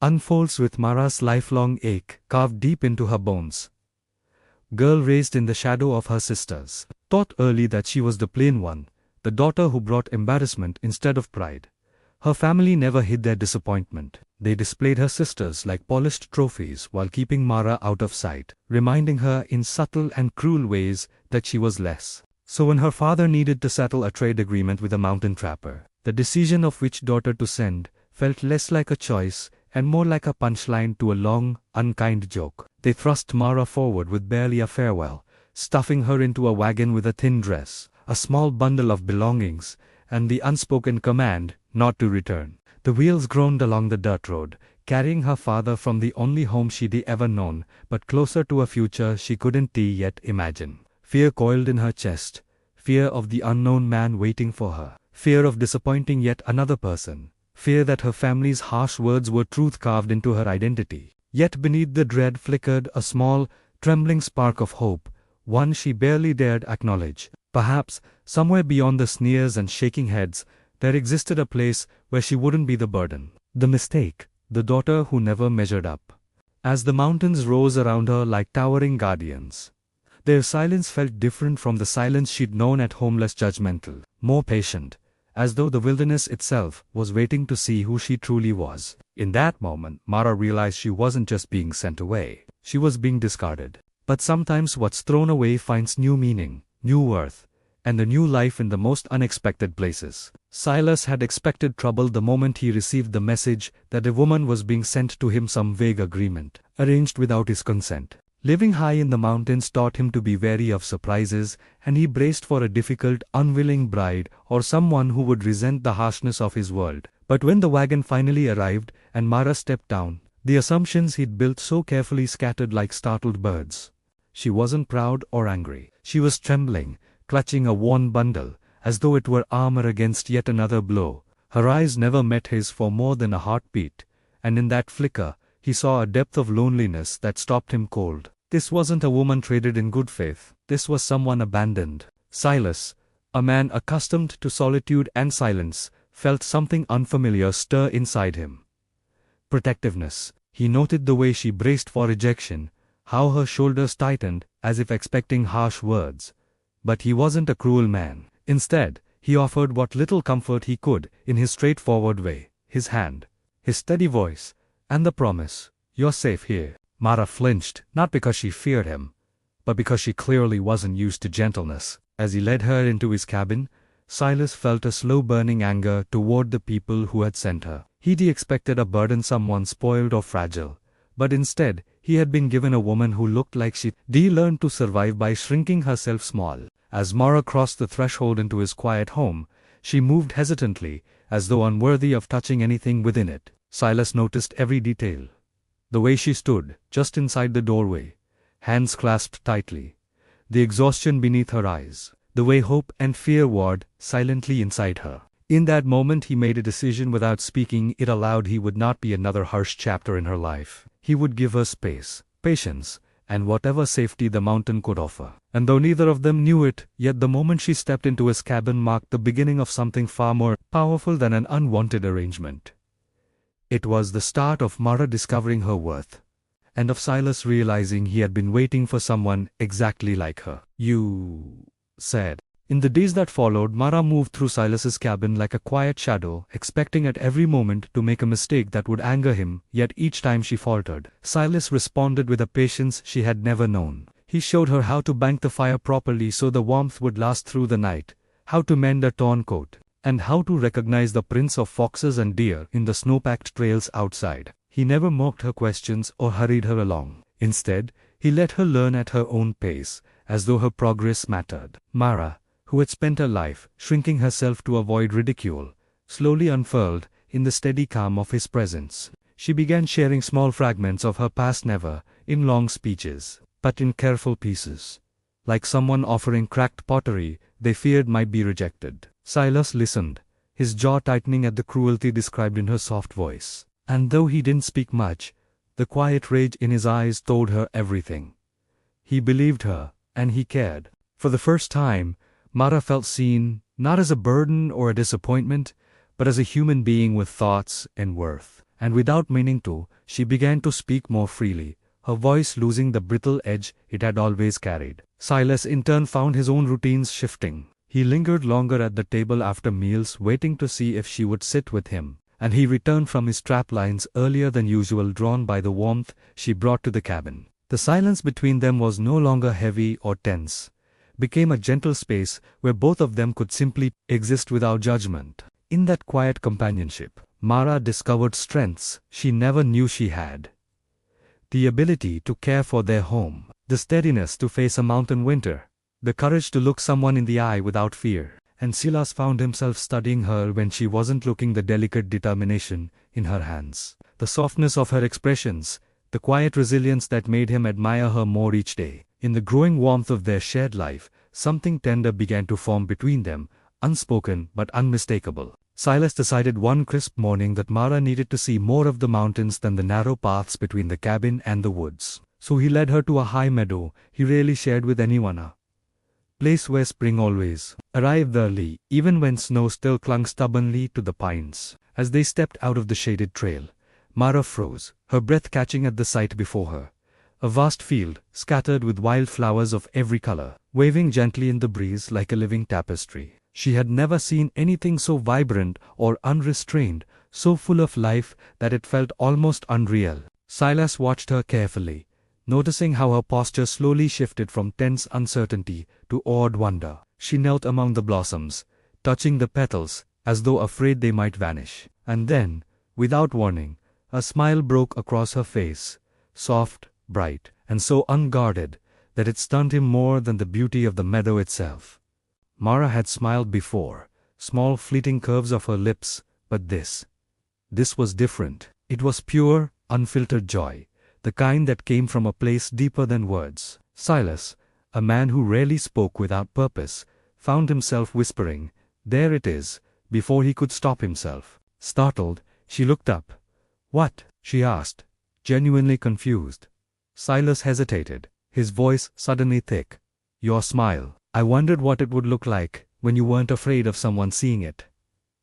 unfolds with Mara's lifelong ache carved deep into her bones. Girl raised in the shadow of her sisters, taught early that she was the plain one, the daughter who brought embarrassment instead of pride. Her family never hid their disappointment. They displayed her sisters like polished trophies while keeping Mara out of sight, reminding her in subtle and cruel ways that she was less. So when her father needed to settle a trade agreement with a mountain trapper, the decision of which daughter to send felt less like a choice and more like a punchline to a long, unkind joke. They thrust Mara forward with barely a farewell, stuffing her into a wagon with a thin dress, a small bundle of belongings, and the unspoken command not to return. The wheels groaned along the dirt road, carrying her father from the only home she'd ever known, but closer to a future she couldn't yet imagine. Fear coiled in her chest, fear of the unknown man waiting for her, fear of disappointing yet another person, fear that her family's harsh words were truth carved into her identity. Yet beneath the dread flickered a small, trembling spark of hope, one she barely dared acknowledge. Perhaps, somewhere beyond the sneers and shaking heads, there existed a place where she wouldn't be the burden. The mistake, the daughter who never measured up. As the mountains rose around her like towering guardians, their silence felt different from the silence she'd known at home, less judgmental, more patient, as though the wilderness itself was waiting to see who she truly was. In that moment, Mara realized she wasn't just being sent away, she was being discarded. But sometimes what's thrown away finds new meaning, new worth, and a new life in the most unexpected places. Silas had expected trouble the moment he received the message that a woman was being sent to him, some vague agreement, arranged without his consent. Living high in the mountains taught him to be wary of surprises, and he braced for a difficult, unwilling bride or someone who would resent the harshness of his world. But when the wagon finally arrived and Mara stepped down, the assumptions he'd built so carefully scattered like startled birds. She wasn't proud or angry. She was trembling, clutching a worn bundle, as though it were armor against yet another blow. Her eyes never met his for more than a heartbeat, and in that flicker, he saw a depth of loneliness that stopped him cold. This wasn't a woman traded in good faith. This was someone abandoned. Silas, a man accustomed to solitude and silence, felt something unfamiliar stir inside him. Protectiveness. He noted the way she braced for rejection, how her shoulders tightened as if expecting harsh words. But he wasn't a cruel man. Instead, he offered what little comfort he could in his straightforward way, his hand, his steady voice, and the promise, "You're safe here." Mara flinched, not because she feared him, but because she clearly wasn't used to gentleness. As he led her into his cabin, Silas felt a slow-burning anger toward the people who had sent her. He'd expected a burdensome one, spoiled or fragile, but instead, he had been given a woman who looked like she'd learned to survive by shrinking herself small. As Mara crossed the threshold into his quiet home, she moved hesitantly, as though unworthy of touching anything within it. Silas noticed every detail. The way she stood, just inside the doorway, hands clasped tightly, the exhaustion beneath her eyes, the way hope and fear warred silently inside her. In that moment he made a decision without speaking it aloud. He would not be another harsh chapter in her life. He would give her space, patience, and whatever safety the mountain could offer. And though neither of them knew it, yet the moment she stepped into his cabin marked the beginning of something far more powerful than an unwanted arrangement. It was the start of Mara discovering her worth, and of Silas realizing he had been waiting for someone exactly like her. "You," said. In the days that followed, Mara moved through Silas's cabin like a quiet shadow, expecting at every moment to make a mistake that would anger him, yet each time she faltered, Silas responded with a patience she had never known. He showed her how to bank the fire properly so the warmth would last through the night, how to mend a torn coat, and how to recognize the prints of foxes and deer in the snow-packed trails outside. He never mocked her questions or hurried her along. Instead, he let her learn at her own pace, as though her progress mattered. Mara, who had spent her life shrinking herself to avoid ridicule, slowly unfurled in the steady calm of his presence. She began sharing small fragments of her past, never in long speeches, but in careful pieces, like someone offering cracked pottery they feared might be rejected. Silas listened, his jaw tightening at the cruelty described in her soft voice. And though he didn't speak much, the quiet rage in his eyes told her everything. He believed her, and he cared. For the first time, Mara felt seen, not as a burden or a disappointment, but as a human being with thoughts and worth. and without meaning to, she began to speak more freely, her voice losing the brittle edge it had always carried. Silas in turn found his own routines shifting. He lingered longer at the table after meals, waiting to see if she would sit with him, and he returned from his trap lines earlier than usual, drawn by the warmth she brought to the cabin. The silence between them was no longer heavy or tense, became a gentle space where both of them could simply exist without judgment. In that quiet companionship, Mara discovered strengths she never knew she had. The ability to care for their home, the steadiness to face a mountain winter, the courage to look someone in the eye without fear. And Silas found himself studying her when she wasn't looking, the delicate determination in her hands, the softness of her expressions, the quiet resilience that made him admire her more each day. In the growing warmth of their shared life, something tender began to form between them, unspoken but unmistakable. Silas decided one crisp morning that Mara needed to see more of the mountains than the narrow paths between the cabin and the woods. So he led her to a high meadow he rarely shared with anyone, a place where spring always arrived early, even when snow still clung stubbornly to the pines. As they stepped out of the shaded trail, Mara froze, her breath catching at the sight before her. A vast field, scattered with wild flowers of every color, waving gently in the breeze like a living tapestry. She had never seen anything so vibrant or unrestrained, so full of life that it felt almost unreal. Silas watched her carefully, noticing how her posture slowly shifted from tense uncertainty to awed wonder. She knelt among the blossoms, touching the petals, as though afraid they might vanish. And then, without warning, a smile broke across her face, soft, bright, and so unguarded that it stunned him more than the beauty of the meadow itself. Mara had smiled before, small fleeting curves of her lips, but this was different. It was pure, unfiltered joy, the kind that came from a place deeper than words. Silas, a man who rarely spoke without purpose, found himself whispering, "There it is," before he could stop himself. Startled, she looked up. "What?" she asked, genuinely confused. Silas hesitated, his voice suddenly thick. "Your smile. I wondered what it would look like when you weren't afraid of someone seeing it."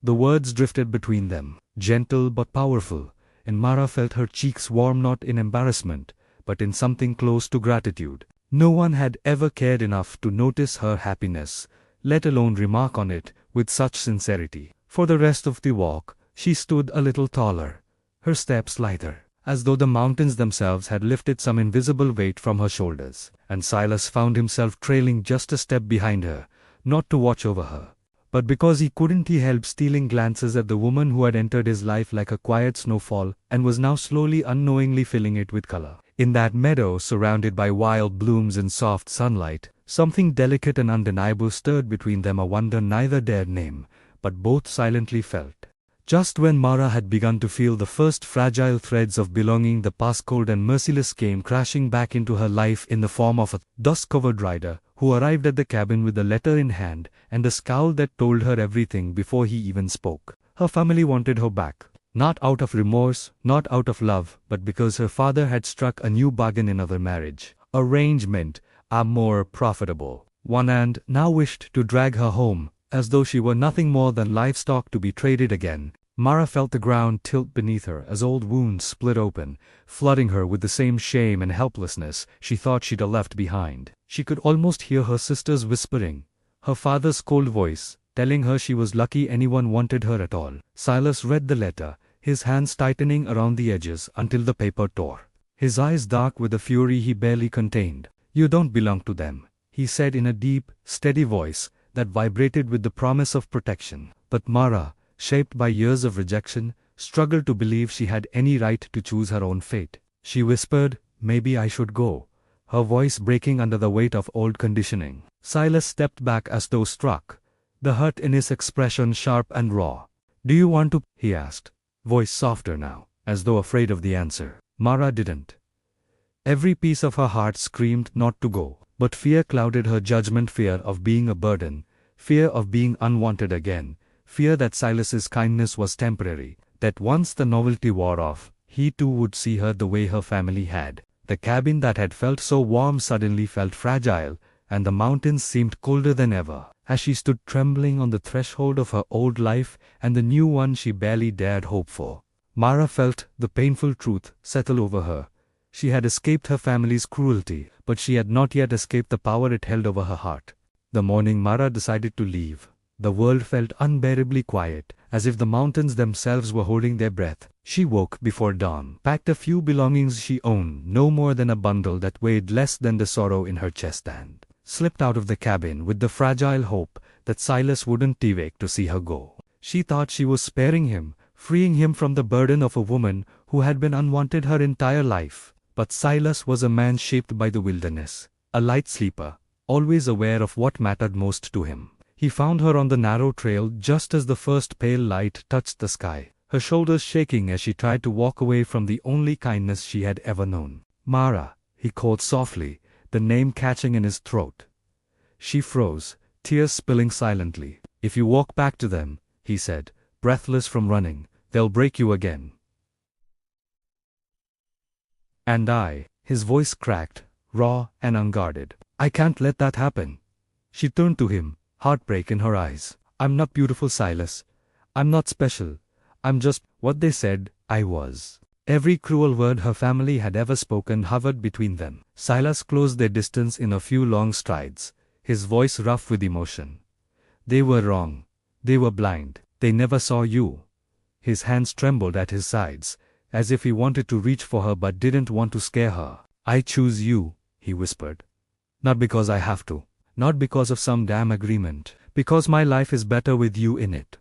The words drifted between them, gentle but powerful, and Mara felt her cheeks warm not in embarrassment, but in something close to gratitude. No one had ever cared enough to notice her happiness, let alone remark on it with such sincerity. For the rest of the walk, she stood a little taller, her steps lighter, as though the mountains themselves had lifted some invisible weight from her shoulders. And Silas found himself trailing just a step behind her, not to watch over her, but because he couldn't help stealing glances at the woman who had entered his life like a quiet snowfall and was now slowly unknowingly filling it with color. In that meadow, surrounded by wild blooms and soft sunlight, something delicate and undeniable stirred between them, a wonder neither dared name, but both silently felt. Just when Mara had begun to feel the first fragile threads of belonging, the past cold and merciless came crashing back into her life in the form of a dust-covered rider who arrived at the cabin with a letter in hand and a scowl that told her everything before he even spoke. Her family wanted her back, not out of remorse, not out of love, but because her father had struck a new bargain in another marriage, arrangement, a more profitable one, and now wished to drag her home, as though she were nothing more than livestock to be traded again. Mara felt the ground tilt beneath her as old wounds split open, flooding her with the same shame and helplessness she thought she'd left behind. She could almost hear her sisters whispering, her father's cold voice, telling her she was lucky anyone wanted her at all. Silas read the letter, his hands tightening around the edges until the paper tore, his eyes dark with a fury he barely contained. "You don't belong to them," he said in a deep, steady voice that vibrated with the promise of protection. But Mara, shaped by years of rejection, struggled to believe she had any right to choose her own fate. She whispered, "Maybe I should go," her voice breaking under the weight of old conditioning. Silas stepped back as though struck, the hurt in his expression sharp and raw. "Do you want to?" he asked, voice softer now, as though afraid of the answer. Mara didn't. Every piece of her heart screamed not to go, but fear clouded her judgment, fear of being a burden, fear of being unwanted again, fear that Silas's kindness was temporary, that once the novelty wore off, he too would see her the way her family had. The cabin that had felt so warm suddenly felt fragile, and the mountains seemed colder than ever. As she stood trembling on the threshold of her old life and the new one she barely dared hope for, Mara felt the painful truth settle over her. She had escaped her family's cruelty, but she had not yet escaped the power it held over her heart. The morning Mara decided to leave, the world felt unbearably quiet, as if the mountains themselves were holding their breath. She woke before dawn, packed a few belongings she owned, no more than a bundle that weighed less than the sorrow in her chest, and slipped out of the cabin with the fragile hope that Silas wouldn't awake to see her go. She thought she was sparing him, freeing him from the burden of a woman who had been unwanted her entire life. But Silas was a man shaped by the wilderness, a light sleeper, always aware of what mattered most to him. He found her on the narrow trail just as the first pale light touched the sky, her shoulders shaking as she tried to walk away from the only kindness she had ever known. "Mara," he called softly, the name catching in his throat. She froze, tears spilling silently. "If you walk back to them," he said, breathless from running, "they'll break you again." "And his voice cracked, raw and unguarded. "I can't let that happen." She turned to him, heartbreak in her eyes. "I'm not beautiful, Silas. I'm not special. I'm just what they said I was." Every cruel word her family had ever spoken hovered between them. Silas closed their distance in a few long strides, his voice rough with emotion. "They were wrong. They were blind. They never saw you." His hands trembled at his sides, as if he wanted to reach for her but didn't want to scare her. "I choose you," he whispered. "Not because I have to. Not because of some damn agreement. Because my life is better with you in it."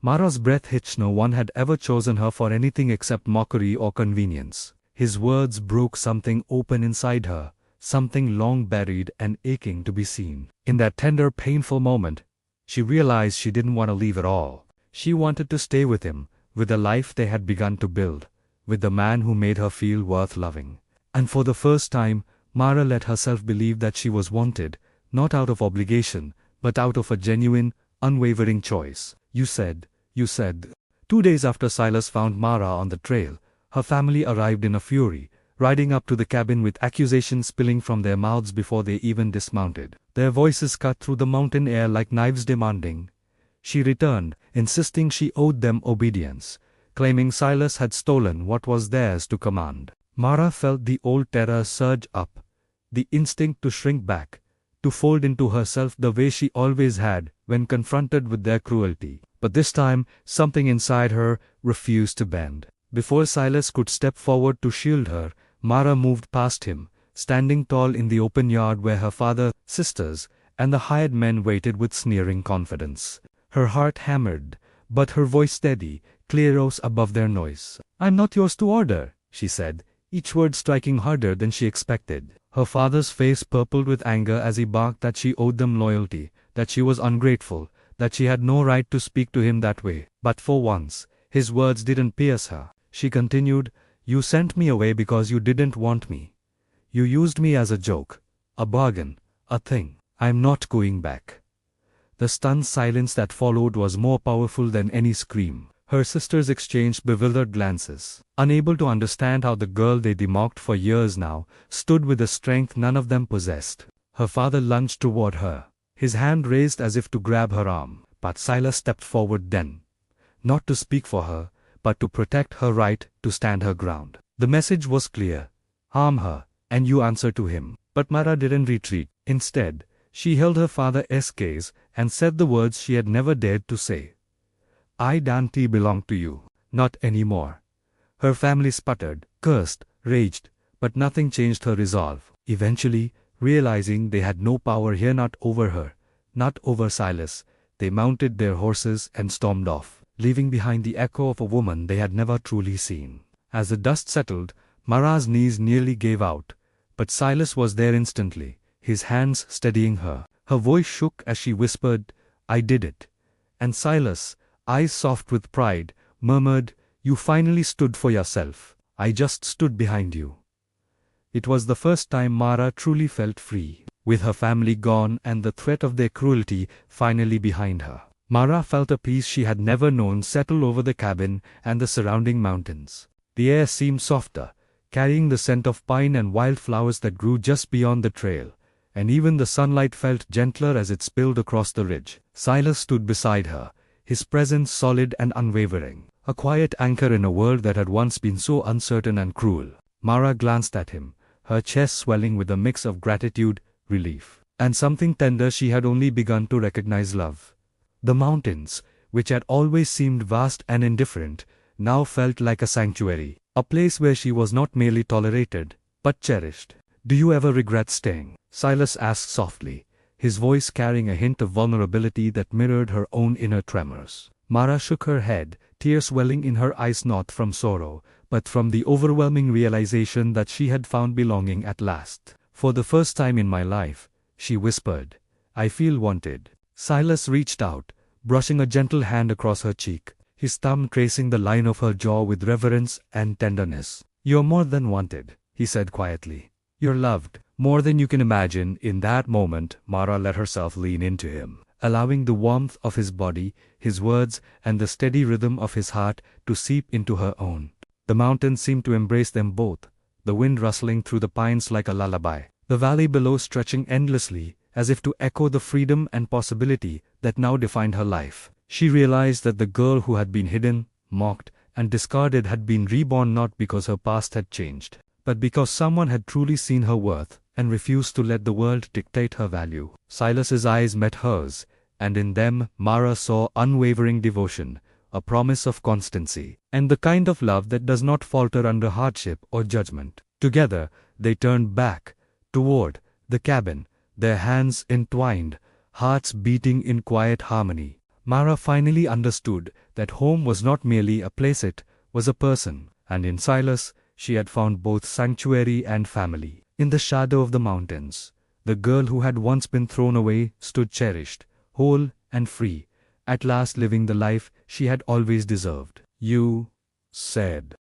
Mara's breath hitched. No one had ever chosen her for anything except mockery or convenience. His words broke something open inside her, something long buried and aching to be seen. In that tender, painful moment, she realized she didn't want to leave at all. She wanted to stay with him, with the life they had begun to build, with the man who made her feel worth loving. And for the first time, Mara let herself believe that she was wanted, not out of obligation, but out of a genuine, unwavering choice. You said. 2 days after Silas found Mara on the trail, her family arrived in a fury, riding up to the cabin with accusations spilling from their mouths before they even dismounted. Their voices cut through the mountain air like knives demanding. She returned, insisting she owed them obedience, claiming Silas had stolen what was theirs to command. Mara felt the old terror surge up, the instinct to shrink back, to fold into herself the way she always had when confronted with their cruelty. But this time, something inside her refused to bend. Before Silas could step forward to shield her, Mara moved past him, standing tall in the open yard where her father, sisters, and the hired men waited with sneering confidence. Her heart hammered, but her voice steady, clear rose above their noise. "I'm not yours to order," she said, each word striking harder than she expected. Her father's face purpled with anger as he barked that she owed them loyalty, that she was ungrateful, that she had no right to speak to him that way. But for once, his words didn't pierce her. She continued, "You sent me away because you didn't want me. You used me as a joke, a bargain, a thing. I'm not going back." The stunned silence that followed was more powerful than any scream. Her sisters exchanged bewildered glances, unable to understand how the girl they democked for years now stood with a strength none of them possessed. Her father lunged toward her, his hand raised as if to grab her arm, but Silas stepped forward then, not to speak for her, but to protect her right to stand her ground. The message was clear: harm her, and you answer to him. But Mara didn't retreat. Instead, she held her father's gaze and said the words she had never dared to say. "I don't belong to you. Not anymore." Her family sputtered, cursed, raged, but nothing changed her resolve. Eventually, realizing they had no power here, not over her, not over Silas, they mounted their horses and stormed off, leaving behind the echo of a woman they had never truly seen. As the dust settled, Mara's knees nearly gave out, but Silas was there instantly, his hands steadying her. Her voice shook as she whispered, "I did it." And Silas, eyes soft with pride, murmured, "You finally stood for yourself. I just stood behind you." It was the first time Mara truly felt free. With her family gone and the threat of their cruelty finally behind her, Mara felt a peace she had never known settle over the cabin and the surrounding mountains. The air seemed softer, carrying the scent of pine and wildflowers that grew just beyond the trail, and even the sunlight felt gentler as it spilled across the ridge. Silas stood beside her, his presence solid and unwavering. a quiet anchor in a world that had once been so uncertain and cruel. Mara glanced at him, her chest swelling with a mix of gratitude, relief, and something tender she had only begun to recognize: love. The mountains, which had always seemed vast and indifferent, now felt like a sanctuary, a place where she was not merely tolerated, but cherished. "Do you ever regret staying?" Silas asked softly, his voice carrying a hint of vulnerability that mirrored her own inner tremors. Mara shook her head, tears welling in her eyes not from sorrow, but from the overwhelming realization that she had found belonging at last. "For the first time in my life," she whispered, "I feel wanted." Silas reached out, brushing a gentle hand across her cheek, his thumb tracing the line of her jaw with reverence and tenderness. "You're more than wanted," he said quietly. "You're loved, more than you can imagine." In that moment, Mara let herself lean into him, allowing the warmth of his body, his words, and the steady rhythm of his heart to seep into her own. The mountains seemed to embrace them both, the wind rustling through the pines like a lullaby, the valley below stretching endlessly, as if to echo the freedom and possibility that now defined her life. She realized that the girl who had been hidden, mocked, and discarded had been reborn not because her past had changed, but because someone had truly seen her worth and refused to let the world dictate her value. Silas's eyes met hers, and in them Mara saw unwavering devotion, a promise of constancy, and the kind of love that does not falter under hardship or judgment. Together, they turned back, toward the cabin, their hands entwined, hearts beating in quiet harmony. Mara finally understood that home was not merely a place, it was a person, and in Silas, she had found both sanctuary and family. In the shadow of the mountains, the girl who had once been thrown away stood cherished, whole and free, at last living the life she had always deserved. "You," said